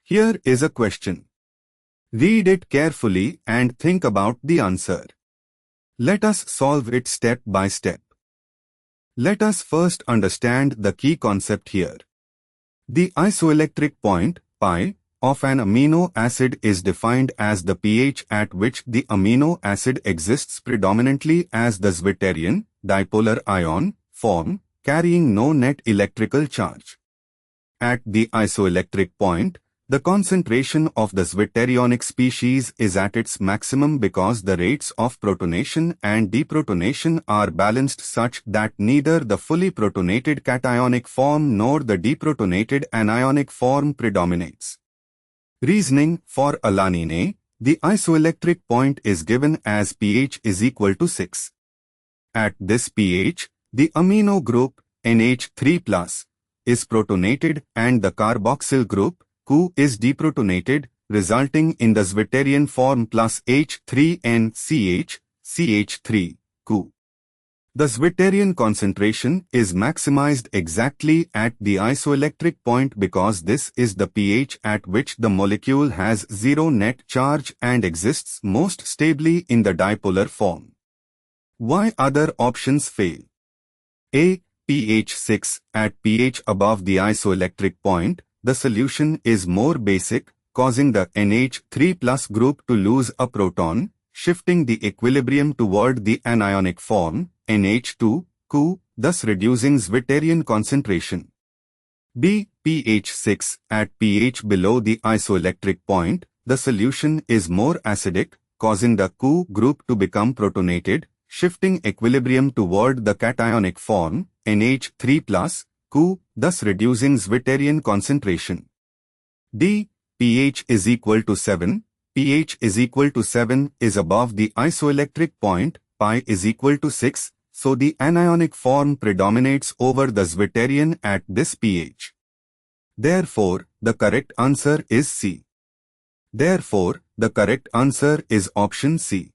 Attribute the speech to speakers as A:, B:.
A: Here is a question. Read it carefully and think about the answer. Let us solve it step by step. Let us first understand the key concept here. The isoelectric point, pi, of an amino acid is defined as the pH at which the amino acid exists predominantly as the zwitterion, dipolar ion, form, carrying no net electrical charge. At the isoelectric point, the concentration of the zwitterionic species is at its maximum because the rates of protonation and deprotonation are balanced such that neither the fully protonated cationic form nor the deprotonated anionic form predominates. Reasoning: for alanine, the isoelectric point is given as pH is equal to 6. At this pH, the amino group NH3+ is protonated and the carboxyl group ChO is deprotonated, resulting in the zwitterion form plus H3NCH, CH3, ChO. The zwitterion concentration is maximized exactly at the isoelectric point because this is the pH at which the molecule has zero net charge and exists most stably in the dipolar form. Why other options fail? A. pH 6. At pH above the isoelectric point, the solution is more basic, causing the NH3+ group to lose a proton, shifting the equilibrium toward the anionic form, NH2, ChO, thus reducing zwitterion concentration. B. pH 6. At pH below the isoelectric point, the solution is more acidic, causing the ChO group to become protonated, shifting equilibrium toward the cationic form, NH3+, ChO, thus reducing zwitterion concentration. D. pH is equal to 7. pH is equal to 7 is above the isoelectric point, pi is equal to 6, so the anionic form predominates over the zwitterion at this pH. Therefore, the correct answer is C. Therefore, the correct answer is option C.